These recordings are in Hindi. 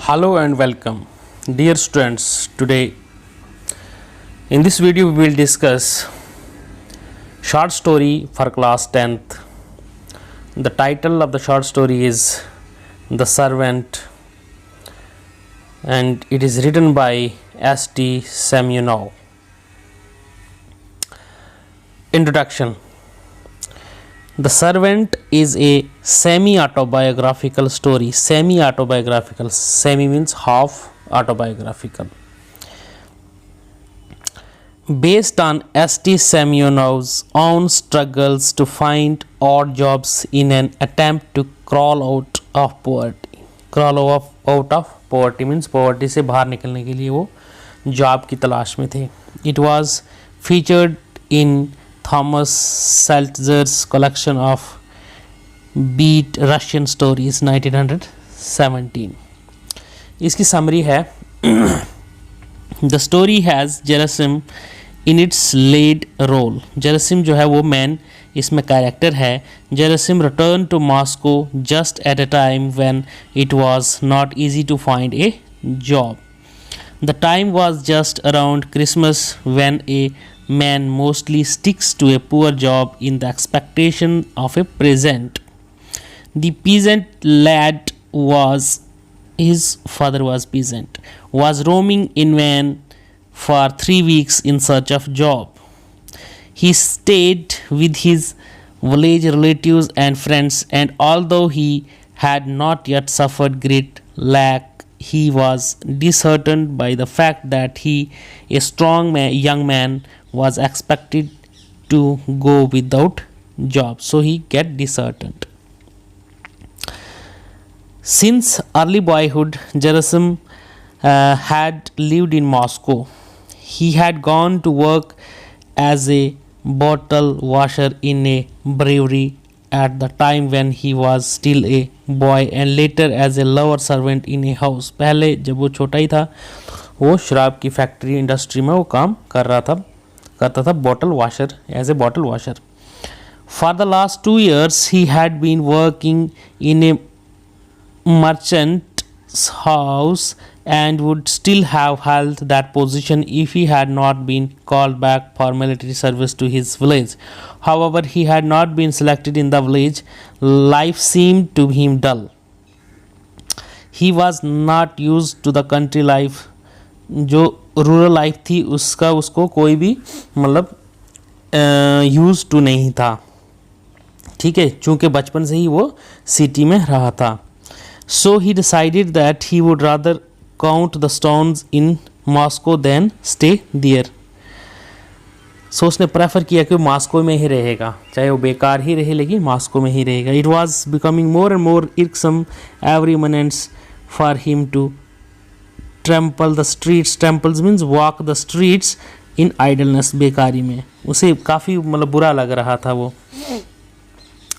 Hello and welcome, dear students. Today in this video we will discuss short story for class 10th. The title of the short story is The Servant and it is written by S.T. Semyonov. Introduction. The Servant is a semi-autobiographical story. Semi-autobiographical. Semi means half autobiographical. Based on S.T. Semyonov's own struggles to find odd jobs in an attempt to crawl out of poverty. Crawl out of poverty means poverty से बाहर निकलने के लिए वो जॉब की तलाश में थे. It was featured in Thomas Seltzer's collection of Beat Russian Stories 1917. इसकी समरी है The story has Gerasim in its lead role. Gerasim जो है वो मैन इसमें कैरेक्टर है. Gerasim returned to Moscow just at a time when it was not easy to find a job. The time was just around Christmas when a man mostly sticks to a poor job in the expectation of a present. The peasant lad his father was peasant, was roaming in van for 3 weeks in search of job. He stayed with his village relatives and friends, and although he had not yet suffered great lack, he was disheartened by the fact that he, a strong young man, was expected to go without job. So he get disheartened. Since early boyhood, Gerasim had lived in Moscow. He had gone to work as a bottle washer in a brewery at the time when he was still a boy, and later as a lower servant in a house. पहले जब वो छोटा ही था वो शराब की फैक्ट्री इंडस्ट्री में वो काम करता था bottle washer, as a bottle washer. For the last 2 years he had been working in a merchant's house and would still have held that position if he had not been called back for military service to his village. However, he had not been selected in the village. Life seemed to him dull. He was not used to the country life. जो रूरल लाइफ थी उसको कोई भी मतलब यूज टू नहीं था. ठीक है, चूँकि बचपन से ही वो सिटी में रहा था. So he decided that he would rather count the stones in Moscow than stay there. So उसने प्रेफर किया कि मॉस्को में ही रहेगा, चाहे वो बेकार ही रहे लेकिन मॉस्को में ही रहेगा. It was becoming more and more irksome every minute for him to trample the streets. Tramples means walk the streets in idleness. बेकारी में उसे काफ़ी मतलब बुरा लग रहा था वो.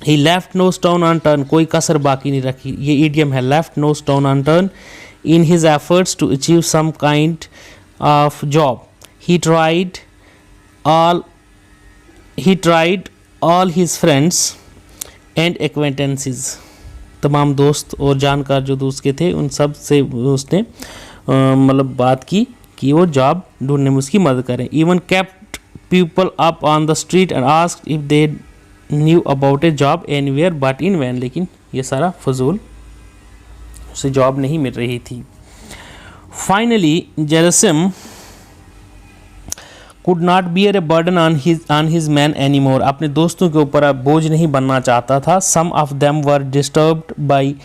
He left no stone unturned. कोई कसर बाकी नहीं रखी. ये idiom है, left no stone unturned in his efforts to achieve some kind of job. He tried all his friends and acquaintances. तमाम दोस्त और जानकार जो उसके थे उन सब से उसने मतलब बात की कि वो जॉब ढूंढने में उसकी मदद करें. Even kept people up on the street and asked if they knew about a job anywhere, but in vain. लेकिन ये सारा फजूल, उसे जॉब नहीं मिल रही थी. Finally, Gerasim could not bear a burden on his men anymore. अपने दोस्तों के ऊपर अब बोझ नहीं बनना चाहता था. Some of them were disturbed by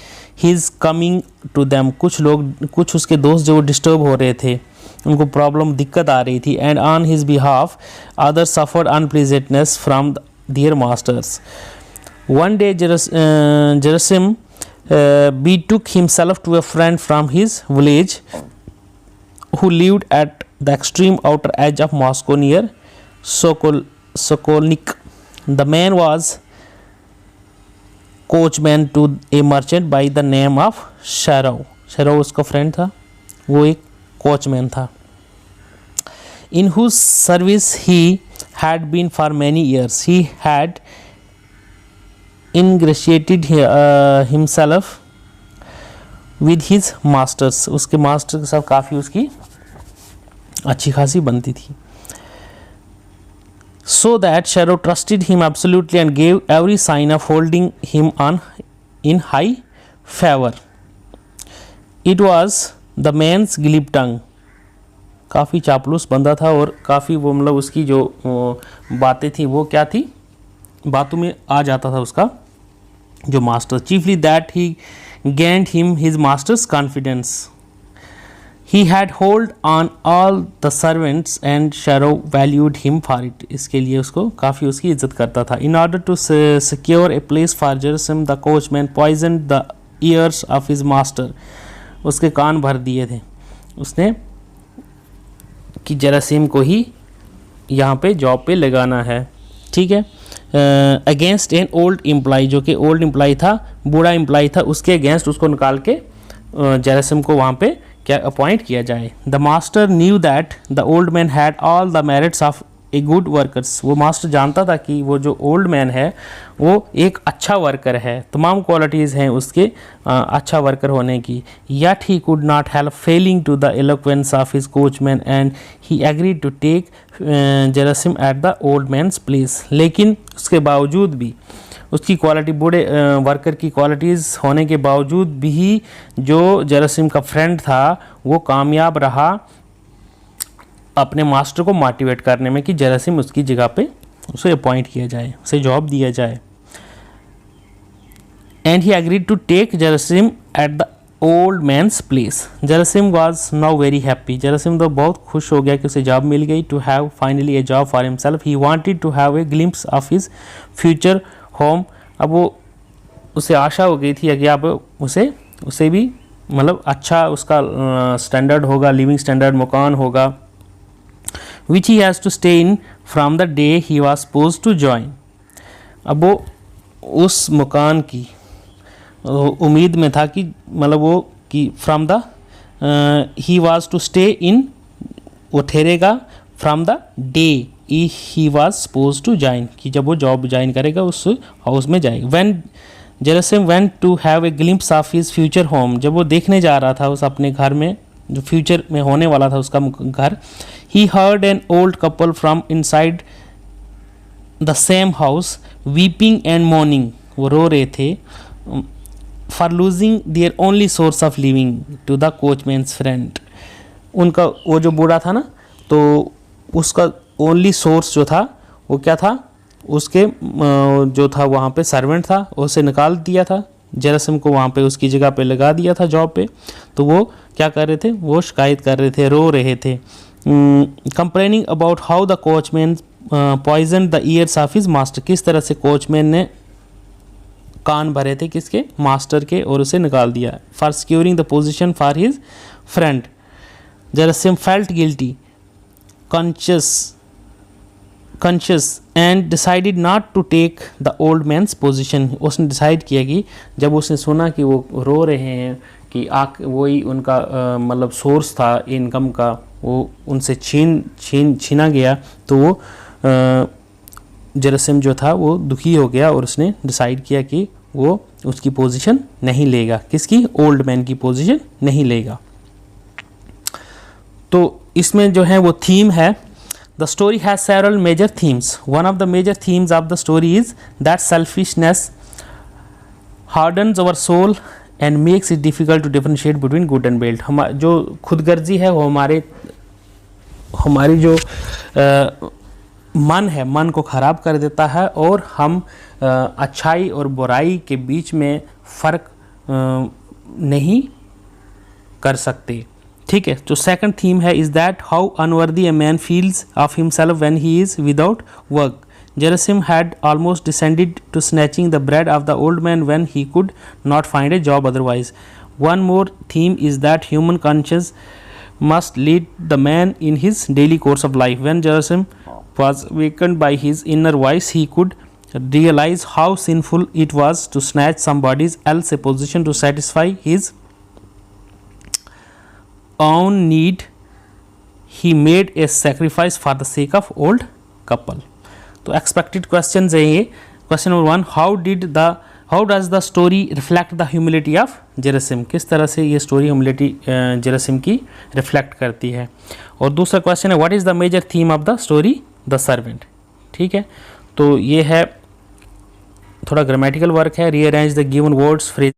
his coming to them. कुछ उसके दोस्त जो डिस्टर्ब हो रहे थे, उनको प्रॉब्लम दिक्कत आ रही थी. And on his behalf, others suffered unpleasantness from their masters. One day Gerasim betook himself to a friend from his village who lived at the extreme outer edge of Moscow near Sokolnik. The man was coachman to a merchant by the name of Sharov. Sharov उसका फ्रेंड था, वो एक कोचमैन था. In whose service he had been for many years. He had ingratiated himself with his masters, उसके मास्टर के साथ काफ़ी उसकी अच्छी खासी बनती थी. So that Shero trusted him absolutely and gave every sign of holding him on in high favor. It was the man's glib tongue. काफ़ी चापलूस बंदा था और काफ़ी वो मतलब उसकी जो बातें थी वो क्या थी, बातों में आ जाता था उसका जो master. Chiefly that he gained him his master's confidence. He had hold on all the servants and Shero valued him for it. इसके लिए उसको काफ़ी उसकी इज्जत करता था. In order to secure a place for Gerasim, the coachman poisoned the ears of his master. उसके कान भर दिए थे उसने कि जेरासिम को ही यहाँ पे जॉब पे लगाना है. ठीक है. अगेंस्ट एन ओल्ड एम्प्लॉय, जो कि ओल्ड एम्प्लॉय था, बूढ़ा एम्प्लॉय था, उसके अगेंस्ट उसको निकाल के जेरासिम को वहाँ पे क्या अपॉइंट किया जाए. The master knew that the old man had all the merits of a good workers. वो मास्टर जानता था कि वो जो ओल्ड मैन है वो एक अच्छा वर्कर है, तमाम क्वालिटीज़ हैं उसके अच्छा वर्कर होने की. Yet he could not help falling to the eloquence of his coachman and he agreed to take Gerasim at the old man's place. लेकिन उसके बावजूद भी उसकी क्वालिटी, बूढ़े वर्कर की क्वालिटीज़ होने के बावजूद भी जो जेरासिम का फ्रेंड था वो कामयाब रहा अपने मास्टर को मोटिवेट करने में कि जेरासिम उसकी जगह पे उसे अपॉइंट किया जाए, उसे जॉब दिया जाए. And he agreed to take Gerasim at the old man's place. Gerasim was now very happy. Gerasim तो बहुत खुश हो गया कि उसे जॉब मिल गई. To have finally a job for himself. He wanted to have a glimpse of his future home. अब वो उसे आशा हो गई थी कि अब उसे भी मतलब अच्छा उसका स्टैंडर्ड होगा, लिविंग स्टैंडर्ड मकान होगा. Which he has to stay in from the day he was suppose to join. अब वो उस मकान की उम्मीद में था कि मतलब वो कि from the he was to stay in, वो ठहरेगा from the day he was suppose to join, कि जब वो जॉब ज्वाइन करेगा उस हाउस में जाएगा. When Gerasim went to have a glimpse of his future home, जब वो देखने जा रहा था उस अपने घर में जो फ्यूचर में होने वाला था उसका घर, he heard an old couple from inside the same house weeping and mourning. वो रो रहे थे for losing their only source of living to the coachman's friend. उनका वो जो बूढ़ा था ना, तो उसका ओनली सोर्स जो था वो क्या था, उसके जो था वहाँ पे सर्वेंट था, उसे निकाल दिया था. जेरासिम को वहाँ पे उसकी जगह पे लगा दिया था जॉब पे. तो वो क्या कर रहे थे, वो शिकायत कर रहे थे, रो रहे थे, complaining about how the coachman poison the ears of his master. किस तरह से कोचमैन ने कान भरे थे किसके, मास्टर के, और उसे निकाल दिया. For securing the position for his friend. Gerasim felt guilty conscious and decided not to take the old man's position. उसने डिसाइड किया कि जब उसने सुना कि वो रो रहे हैं कि वही उनका मतलब सोर्स था इनकम का, वो उनसे छीना गया, तो वो जेरासिम जो था वो दुखी हो गया और उसने डिसाइड किया कि वो उसकी पोजीशन नहीं लेगा. किसकी, ओल्ड मैन की पोजीशन नहीं लेगा. तो इसमें जो है वो थीम है. The story has several major themes. One of the major themes of the story is that selfishness hardens our soul and makes it difficult to differentiate between good and bad. जो खुदगर्जी है वो हमारी जो मन है, मन को ख़राब कर देता है और हम अच्छाई और बुराई के बीच में फ़र्क नहीं कर सकते. ठीक है. तो सेकंड थीम है is that how unworthy a man feels of himself when he is without work. Gerasim had almost descended to snatching the bread of the old man when he could not find a job otherwise. One more theme is that human conscious must lead the man in his daily course of life. When Gerasim was awakened by his inner voice, he could realize how sinful it was to snatch somebody else's position to satisfy his own need. He made a sacrifice for the sake of old couple. तो expected questions है ये. Question number 1, how did the how does the story reflect the humility of Gerasim, किस तरह से ये स्टोरी ह्यूमिलिटी जेरसिम की रिफ्लेक्ट करती है। और दूसरा क्वेश्चन है what is the major theme of the story the servant. ठीक है, तो ये है थोड़ा ग्रामेटिकल वर्क है, rearrange the given words phrase